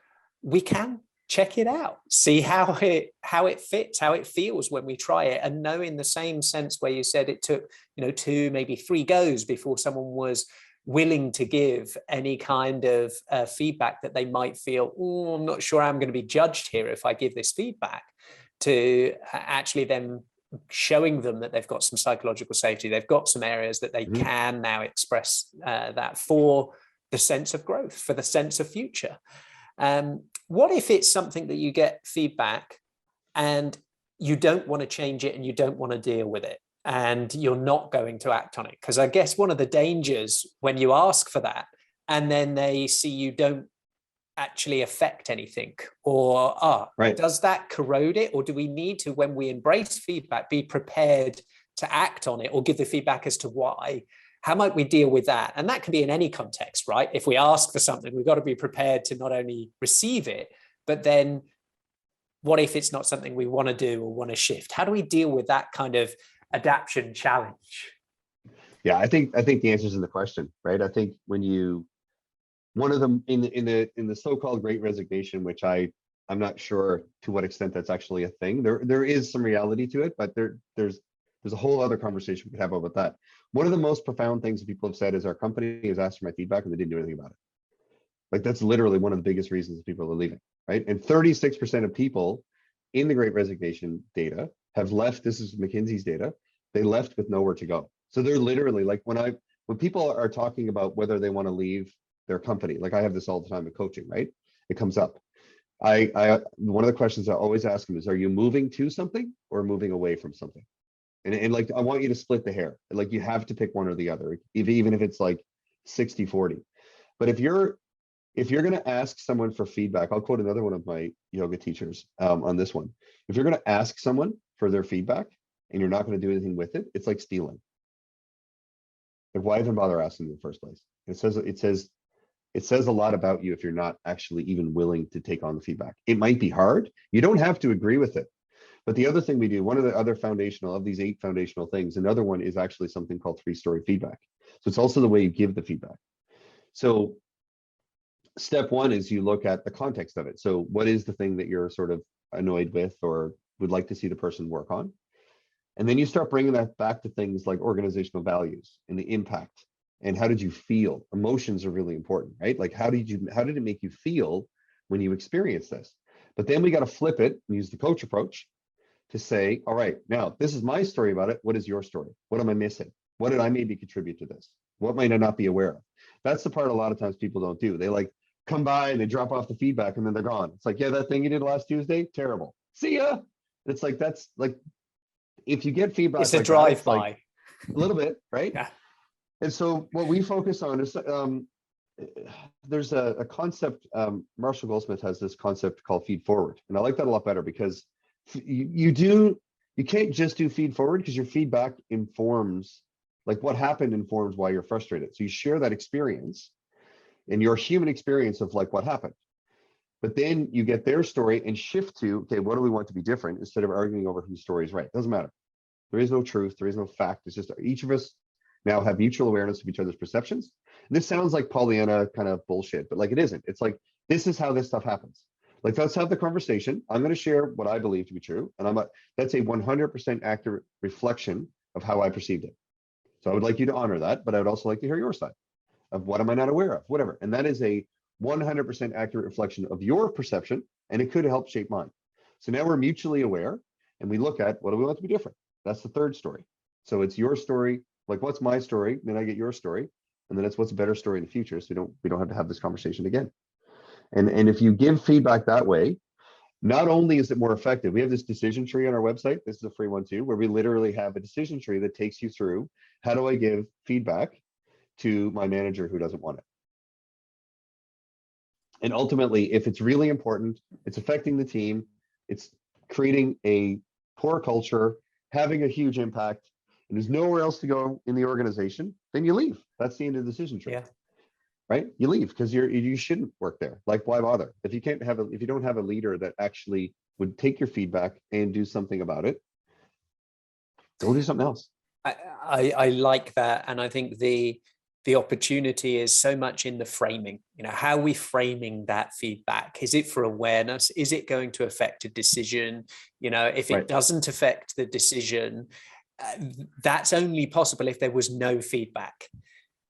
we can check it out, see how it fits, how it feels when we try it, and know in the same sense where you said it took 2, maybe 3 goes before someone was willing to give any kind of feedback that they might feel, I'm not sure I'm going to be judged here if I give this feedback, to actually then showing them that they've got some psychological safety, they've got some areas that they can now express that for the sense of growth, for the sense of future. What if it's something that you get feedback and you don't want to change it and you don't want to deal with it? and you're not going to act on it. Because I guess one of the dangers when you ask for that and then they see you don't actually affect anything, or does that corrode it? Or do we need to, when we embrace feedback, be prepared to act on it or give the feedback as to why? How might we deal with that? And that can be in any context, right? If we ask for something, we've got to be prepared to not only receive it, but then what if it's not something we want to do or want to shift? How do we deal with that kind of adaptation challenge? Yeah, I think the answer is in the question, right? I think one of them in the so-called Great Resignation, which I'm not sure to what extent that's actually a thing. There is some reality to it, but there's a whole other conversation we could have about that. One of the most profound things that people have said is our company has asked for my feedback and they didn't do anything about it. Like, that's literally one of the biggest reasons that people are leaving, right? And 36% of people in the Great Resignation data have left. This is McKinsey's data. They left with nowhere to go. So they're literally like, when people are talking about whether they want to leave their company, like I have this all the time in coaching, right? It comes up. One of the questions I always ask them is, are you moving to something or moving away from something? And like, I want you to split the hair. Like, you have to pick one or the other, even if it's like 60-40. But if you're going to ask someone for feedback, I'll quote another one of my yoga teachers on this one. If you're going to ask someone for their feedback and you're not going to do anything with it, it's like stealing. Like, why even bother asking in the first place? It says a lot about you if you're not actually even willing to take on the feedback. It might be hard. You don't have to agree with it. But the other thing we do, one of the other foundational of these 8 foundational things, another one is actually something called 3-story feedback. So it's also the way you give the feedback. So step 1 is you look at the context of it. So what is the thing that you're sort of annoyed with or would like to see the person work on? And then you start bringing that back to things like organizational values and the impact. And how did you feel? Emotions are really important, right? Like, how did it make you feel when you experienced this? But then we got to flip it and use the coach approach to say, all right, now this is my story about it. What is your story? What am I missing? What did I maybe contribute to this? What might I not be aware of? That's the part a lot of times people don't do. They like come by and they drop off the feedback and then they're gone. It's like, yeah, that thing you did last Tuesday, terrible. See ya. It's like, that's like, if you get feedback, it's like a drive-by, like a little bit, right? Yeah. And so what we focus on is there's a concept. Marshall Goldsmith has this concept called feed forward, and I like that a lot better because you can't just do feed forward because your feedback informs, like, what happened informs why you're frustrated. So you share that experience and your human experience of like what happened. But then you get their story and shift to, okay, what do we want to be different, instead of arguing over whose story is right. Doesn't matter. There is no truth. There is no fact. It's just each of us now have mutual awareness of each other's perceptions. And this sounds like Pollyanna kind of bullshit, but like, it isn't. It's like, this is how this stuff happens. Like, let's have the conversation. I'm going to share what I believe to be true. And that's a 100% accurate reflection of how I perceived it. So I would like you to honor that, but I would also like to hear your side of what am I not aware of, whatever. And that is a 100% accurate reflection of your perception, and it could help shape mine. So now we're mutually aware, and we look at, what do we want to be different? That's the third story. So it's your story, like, what's my story? Then I get your story, and then it's what's a better story in the future, so we don't have to have this conversation again. And if you give feedback that way, not only is it more effective, we have this decision tree on our website. This is a free one too, where we literally have a decision tree that takes you through, how do I give feedback to my manager who doesn't want it? And ultimately, if it's really important, it's affecting the team, it's creating a poor culture, having a huge impact, and there's nowhere else to go in the organization, then you leave. That's the end of the decision tree. Yeah. Right? You leave because you shouldn't work there. Like, why bother? If you don't have a leader that actually would take your feedback and do something about it, go do something else. I like that, and I think the opportunity is so much in the framing. How are we framing that feedback? Is it for awareness? Is it going to affect a decision? If it doesn't affect the decision, that's only possible if there was no feedback.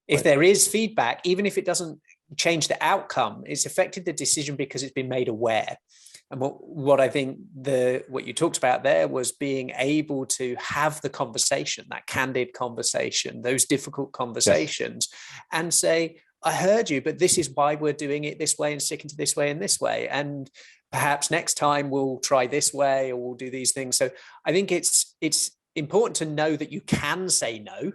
If there is feedback, even if it doesn't change the outcome, it's affected the decision because it's been made aware. And what I think what you talked about there was being able to have the conversation, that candid conversation, those difficult conversations, and say, I heard you, but this is why we're doing it this way and sticking to this way and this way. And perhaps next time we'll try this way, or we'll do these things. So I think it's important to know that you can say no,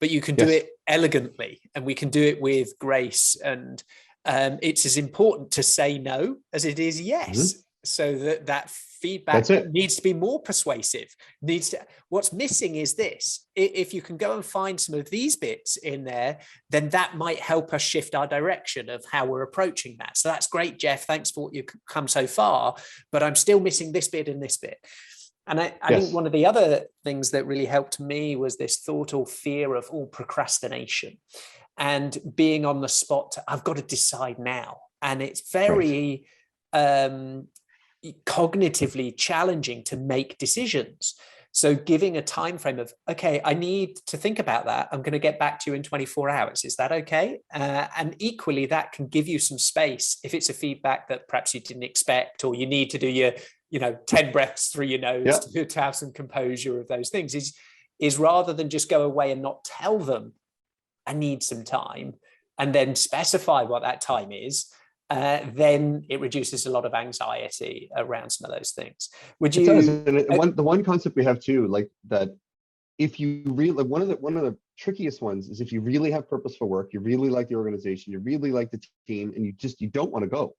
but you can do Yes. it elegantly, and we can do it with grace. And it's as important to say no as it is yes. So that feedback That's it. needs to be more persuasive. What's missing is this. If you can go and find some of these bits in there, then that might help us shift our direction of how we're approaching that. So that's great, Jeff. Thanks for what you've come so far, but I'm still missing this bit and this bit. And I think one of the other things that really helped me was this thought or fear of procrastination and being on the spot. I've got to decide now. And it's very cognitively challenging to make decisions. So giving a time frame of, okay, I need to think about that. I'm going to get back to you in 24 hours. Is that okay? And equally, that can give you some space if it's a feedback that perhaps you didn't expect, or you need to do your 10 breaths through your nose to have some composure of those things, is rather than just go away and not tell them, I need some time, and then specify what that time is. Then it reduces a lot of anxiety around some of those things. Would you? It does. And the one concept we have too, like that, if you really, one of the trickiest ones is if you really have purposeful work, you really like the organization, you really like the team, and you don't want to go.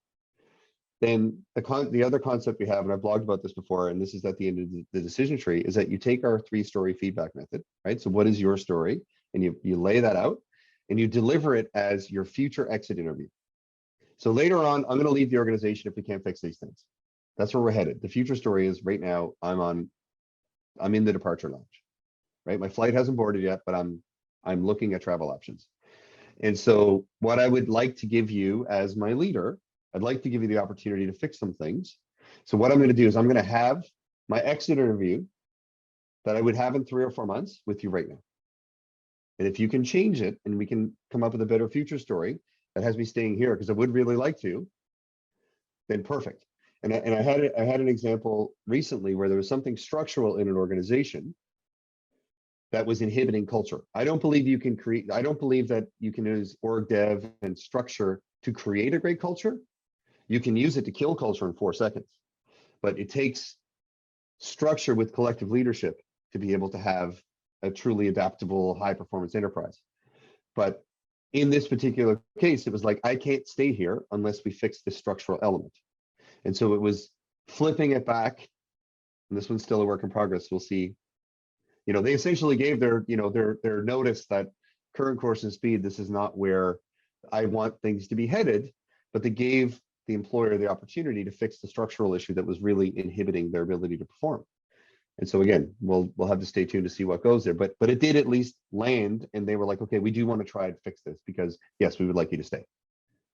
Then the other concept we have, and I've blogged about this before, and this is at the end of the decision tree, is that you take our 3-story feedback method, right? So what is your story? And you lay that out, and you deliver it as your future exit interview. So later on, I'm going to leave the organization if we can't fix these things. That's where we're headed. The future story is right now, I'm in the departure lounge, right? My flight hasn't boarded yet, but I'm looking at travel options. And so what I would like to give you as my leader, I'd like to give you the opportunity to fix some things. So what I'm going to do is I'm going to have my exit interview that I would have in 3 or 4 months with you right now. And if you can change it and we can come up with a better future story that has me staying here, because I would really like to, then perfect. And I had an example recently where there was something structural in an organization that was inhibiting culture. I don't believe that you can use org dev and structure to create a great culture. You can use it to kill culture in 4 seconds, but it takes structure with collective leadership to be able to have a truly adaptable, high performance enterprise. But in this particular case, it was like, I can't stay here unless we fix this structural element. And so it was flipping it back. And this one's still a work in progress. We'll see. They essentially gave their notice that current course and speed, this is not where I want things to be headed, but they gave the employer the opportunity to fix the structural issue that was really inhibiting their ability to perform. And so again, we'll have to stay tuned to see what goes there, but it did at least land, and they were like, okay, we do want to try and fix this because yes, we would like you to stay.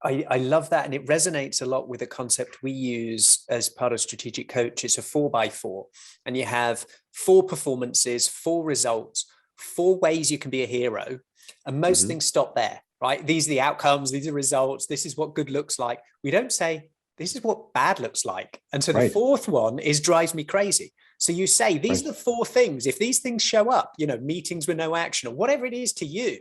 I love that. And it resonates a lot with a concept we use as part of Strategic Coach. It's a 4x4, and you have 4 performances, 4 results, 4 ways you can be a hero. And most things stop there, right? These are the outcomes, these are results, this is what good looks like. We don't say, this is what bad looks like. And so the 4th one is drives me crazy. So you say, these are the 4 things. If these things show up, meetings with no action or whatever it is to you,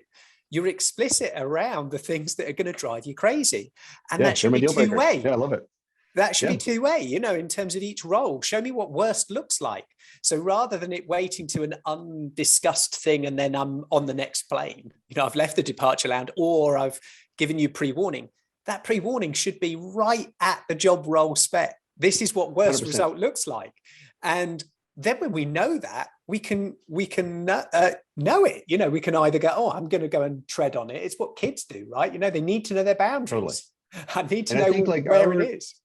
you're explicit around the things that are going to drive you crazy. And that should be 2-way. Yeah, I love it. That should be 2-way, in terms of each role. Show me what worst looks like. So rather than it waiting to an undiscussed thing and then I'm on the next plane, I've left the departure lounge or I've given you pre-warning. That pre-warning should be right at the job role spec. This is what worst 100%. result looks like. And then when we know that, we can know it. We can either go, oh, I'm going to go and tread on it. It's what kids do, right? They need to know their boundaries. Totally. I need to know where it is.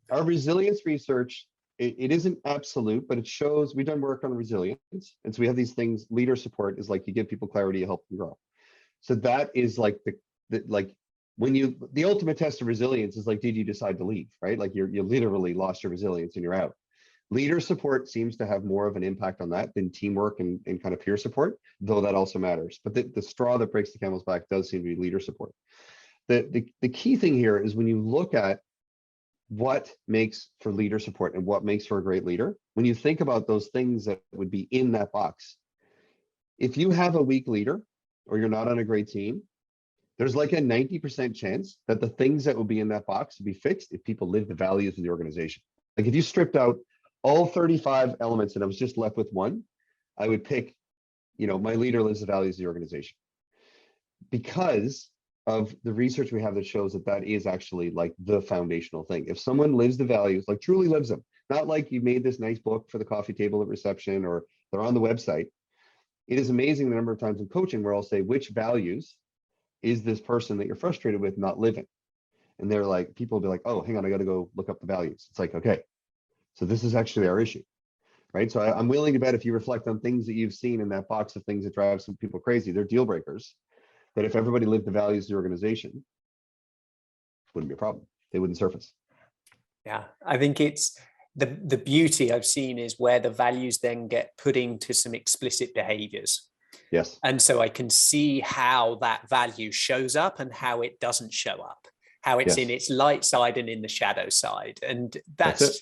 Our resilience research, it isn't absolute, but it shows we've done work on resilience. And so we have these things. Leader support is like you give people clarity, you help them grow. So that is like the ultimate test of resilience is like, did you decide to leave, right? Like you literally lost your resilience and you're out. Leader support seems to have more of an impact on that than teamwork and kind of peer support, though that also matters. But the straw that breaks the camel's back does seem to be leader support. The key thing here is when you look at what makes for leader support and what makes for a great leader, when you think about those things that would be in that box, if you have a weak leader or you're not on a great team, there's like a 90% chance that the things that would be in that box would be fixed if people live the values of the organization. Like if you stripped out all 35 elements and I was just left with one, I would pick, my leader lives the values of the organization, because of the research we have that shows that that is actually like the foundational thing. If someone lives the values, like truly lives them, not like you made this nice book for the coffee table at reception or they're on the website. It is amazing the number of times in coaching where I'll say, which values is this person that you're frustrated with not living? And they're like, people will be like, oh, hang on, I got to go look up the values. It's like, okay, so this is actually our issue, right? So I'm willing to bet if you reflect on things that you've seen in that box of things that drive some people crazy, they're deal breakers, that if everybody lived the values of the organization, it wouldn't be a problem. They wouldn't surface. Yeah, I think it's the beauty I've seen is where the values then get put into some explicit behaviors. Yes. And so I can see how that value shows up and how it doesn't show up, how it's in its light side and in the shadow side. And that's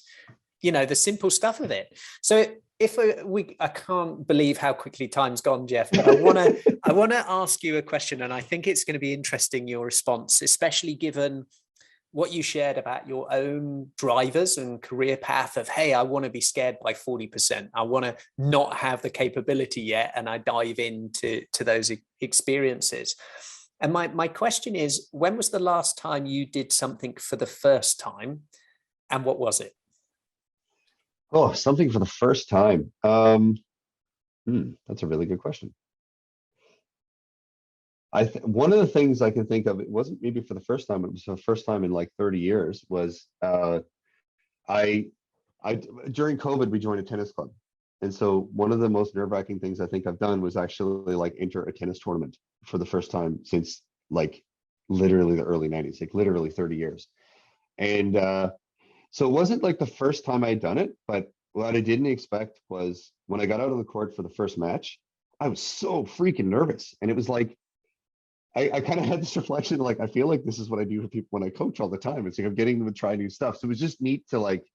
the simple stuff of it. So I can't believe how quickly time's gone, Jeff, but I want to ask you a question, and I think it's going to be interesting, your response, especially given what you shared about your own drivers and career path of, hey, I want to be scared by 40%. I want to not have the capability yet. And I dive into those experiences. And my question is, when was the last time you did something for the first time? And what was it? Oh, something for the first time. That's a really good question. One of the things I can think of, it wasn't maybe for the first time, it was the first time in like 30 years, was I during COVID, we joined a tennis club. And so one of the most nerve-wracking things I think I've done was actually like enter a tennis tournament for the first time since like literally the early 90s, like literally 30 years. And so it wasn't like the first time I'd done it, but what I didn't expect was when I got out of the court for the first match, I was so freaking nervous. And it was like, I kind of had this reflection, like, I feel like this is what I do for people when I coach all the time. It's like I'm getting them to try new stuff. So it was just neat to like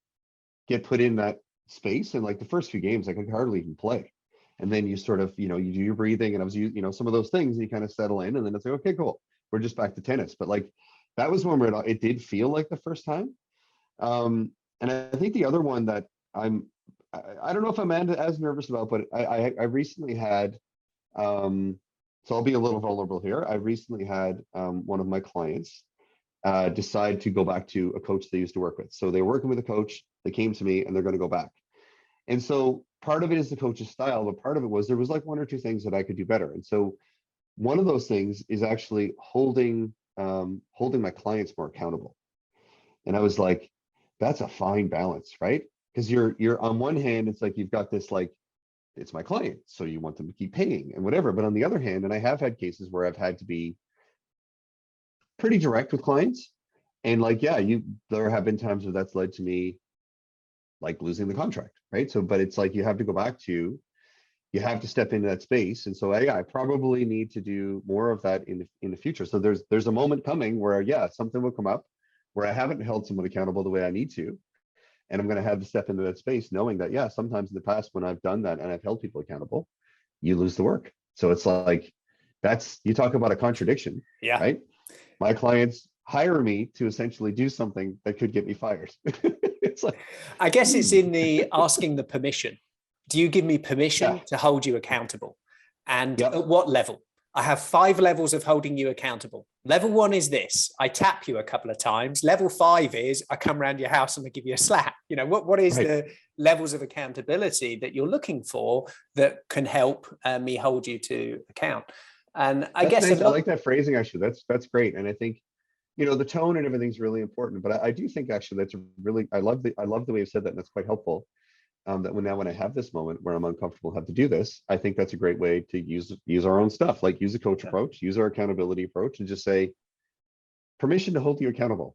get put in that space. And like the first few games, I could hardly even play. And then you sort of, you do your breathing, and I was, some of those things, and you kind of settle in, and then it's like, okay, cool, we're just back to tennis. But like, that was one where it did feel like the first time. And I think the other one that I don't know if I'm as nervous about, but I recently had, so I'll be a little vulnerable here. I recently had one of my clients decide to go back to a coach they used to work with. So they're working with a coach, they came to me, and they're going to go back. And so part of it is the coach's style, but part of it was there was like one or two things that I could do better. And so one of those things is actually holding my clients more accountable. And I was like, that's a fine balance, right? Because you're on one hand, it's like you've got this like, it's my client, so you want them to keep paying and whatever. But on the other hand, and I have had cases where I've had to be pretty direct with clients, and like, there have been times where that's led to me like losing the contract, right? So, but it's like you have to go back to, you have to step into that space. And so I probably need to do more of that in the future. So there's a moment coming where something will come up where I haven't held someone accountable the way I need to. And I'm going to have to step into that space knowing that, sometimes in the past when I've done that and I've held people accountable, you lose the work. So it's like, you talk about a contradiction, right? My clients hire me to essentially do something that could get me fired. It's like, I guess it's in the asking the permission. Do you give me permission to hold you accountable? And at what level? I have 5 levels of holding you accountable. Level 1 is this: I tap you a couple of times. Level 5 is I come around your house and I give you a slap. What is the levels of accountability that you're looking for that can help me hold you to account? And I guess nice. I like that phrasing, actually. That's great. And I think, the tone and everything's really important. But I do think actually that's really, I love the way you said that, and that's quite helpful. That when I have this moment where I'm uncomfortable, have to do this, I think that's a great way to use our own stuff, like use a coach approach, use our accountability approach, and just say, permission to hold you accountable,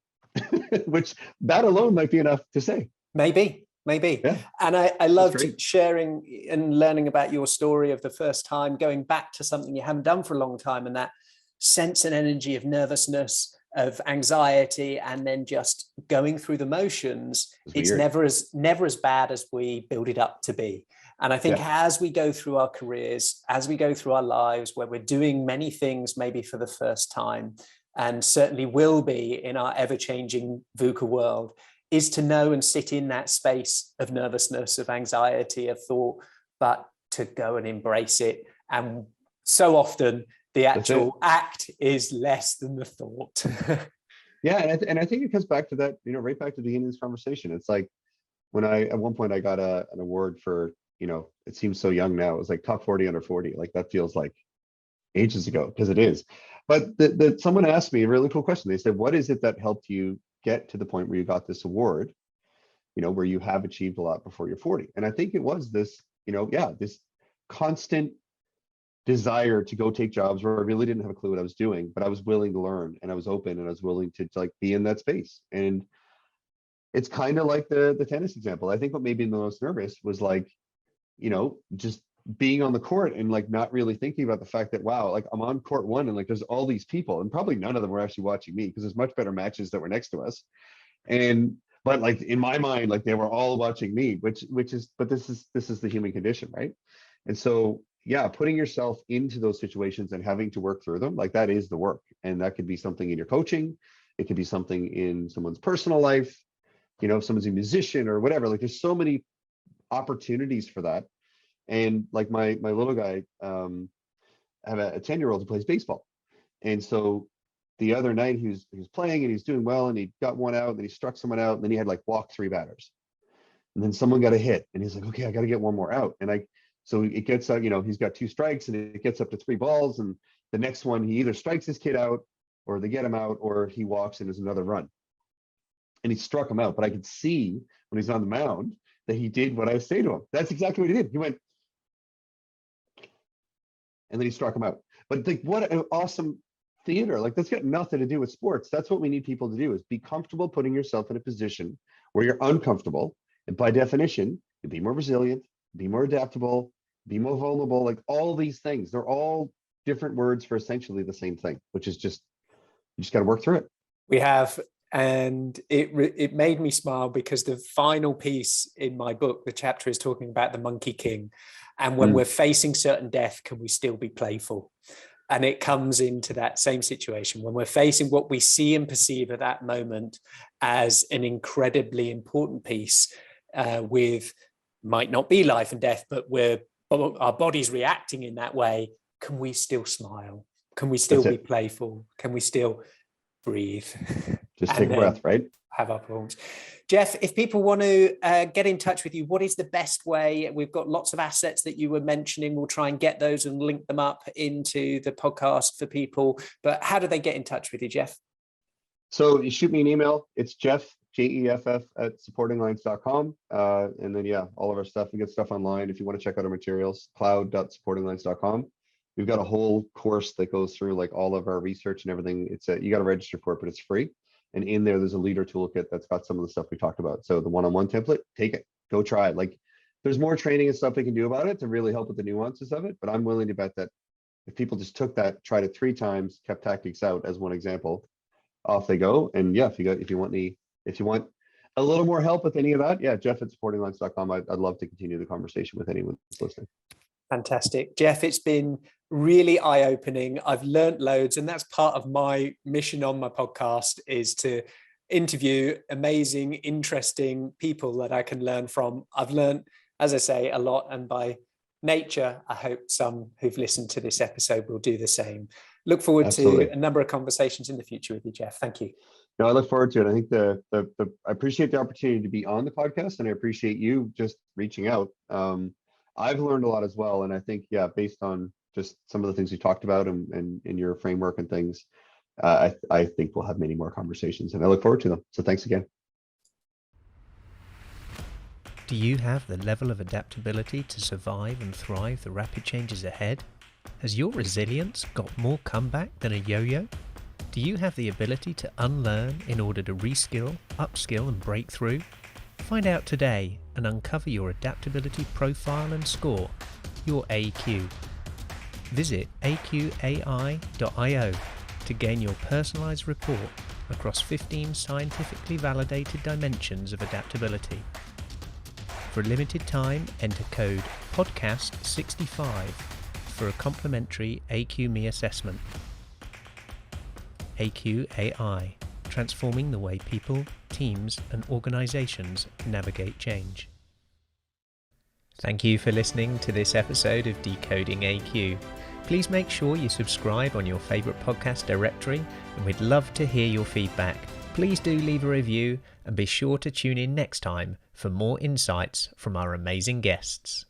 which that alone might be enough to say. Maybe. Yeah. And I loved sharing and learning about your story of the first time, going back to something you haven't done for a long time, and that sense and energy of nervousness, of anxiety, and then just going through the motions. It's never as bad as we build it up to be. And I think as we go through our careers, as we go through our lives, where we're doing many things maybe for the first time, and certainly will be in our ever-changing VUCA world, is to know and sit in that space of nervousness, of anxiety, of thought, but to go and embrace it. And so often the actual act is less than the thought. Yeah, and I think it comes back to that, right back to the beginning of this conversation. It's like when at one point I got an award for, it seems so young now. It was like top 40 under 40. Like that feels like ages ago, because it is. But someone asked me a really cool question. They said, what is it that helped you get to the point where you got this award, where you have achieved a lot before you're 40? And I think it was this, this constant desire to go take jobs where I really didn't have a clue what I was doing, but I was willing to learn, and I was open, and I was willing to like be in that space. And it's kind of like the tennis example. I think what made me the most nervous was like, just being on the court and like not really thinking about the fact that, wow, like I'm on court one and like there's all these people, and probably none of them were actually watching me, because there's much better matches that were next to us. But like in my mind, like they were all watching me, but this is the human condition, right? And so yeah, putting yourself into those situations and having to work through them, like that is the work. And that could be something in your coaching, it could be something in someone's personal life, if someone's a musician or whatever. Like there's so many opportunities for that. And like my little guy, I have a 10-year-old who plays baseball. And so the other night he was playing and he's doing well, and he got one out, and then he struck someone out, and then he had like walked 3 batters. And then someone got a hit, and he's like, okay, I got to get one more out. And so it gets out, he's got 2 strikes, and it gets up to 3 balls. And the next one, he either strikes his kid out, or they get him out, or he walks and there's another run. And he struck him out. But I could see when he's on the mound that he did what I say to him. That's exactly what he did. He went, and then he struck him out. But like, what an awesome theater. Like that's got nothing to do with sports. That's what we need people to do, is be comfortable putting yourself in a position where you're uncomfortable. And by definition, you be more resilient, be more adaptable, be more vulnerable. Like all these things, they're all different words for essentially the same thing, which is just, you just got to work through it. We have, and it made me smile, because the final piece in my book, the chapter, is talking about the Monkey King. And when we're facing certain death, can we still be playful? And it comes into that same situation when we're facing what we see and perceive at that moment as an incredibly important piece, with might not be life and death, but our body's reacting in that way. Can we still smile? Can we still be playful? Can we still breathe? Just take a breath, right? Have our problems. Jeff, if people want to get in touch with you, what is the best way? We've got lots of assets that you were mentioning. We'll try and get those and link them up into the podcast for people. But how do they get in touch with you, Jeff? So you shoot me an email. It's Jeff, Jeff at SupportingLines.com. And then, yeah, all of our stuff. We get stuff online. If you want to check out our materials, cloud.supportinglines.com. We've got a whole course that goes through like all of our research and everything. You got to register for it, but it's free. And in there's a leader toolkit that's got some of the stuff we talked about. So the one-on-one template, take it, go try it. Like there's more training and stuff we can do about it to really help with the nuances of it. But I'm willing to bet that if people just took that, tried it 3 times, kept tactics out as one example, off they go. And yeah, if you want a little more help with any of that, yeah, Jeff at supportinglines.com. I'd love to continue the conversation with anyone that's listening. Fantastic. Jeff, it's been really eye-opening. I've learned loads, and that's part of my mission on my podcast, is to interview amazing, interesting people that I can learn from. I've learned, as I say, a lot, and by nature, I hope some who've listened to this episode will do the same. Look forward to a number of conversations in the future with you, Jeff. Thank you. No, I look forward to it. I think I appreciate the opportunity to be on the podcast, and I appreciate you just reaching out. I've learned a lot as well. And I think, yeah, based on just some of the things you talked about and in your framework and things, I think we'll have many more conversations, and I look forward to them. So thanks again. Do you have the level of adaptability to survive and thrive the rapid changes ahead? Has your resilience got more comeback than a yo-yo? Do you have the ability to unlearn in order to reskill, upskill and break through? Find out today and uncover your adaptability profile and score, your AQ. Visit AQai.io to gain your personalized report across 15 scientifically validated dimensions of adaptability. For a limited time, enter code PODCAST65 for a complimentary AQME assessment. AQai, transforming the way people, teams, and organizations navigate change. Thank you for listening to this episode of Decoding AQ. Please make sure you subscribe on your favourite podcast directory, and we'd love to hear your feedback. Please do leave a review and be sure to tune in next time for more insights from our amazing guests.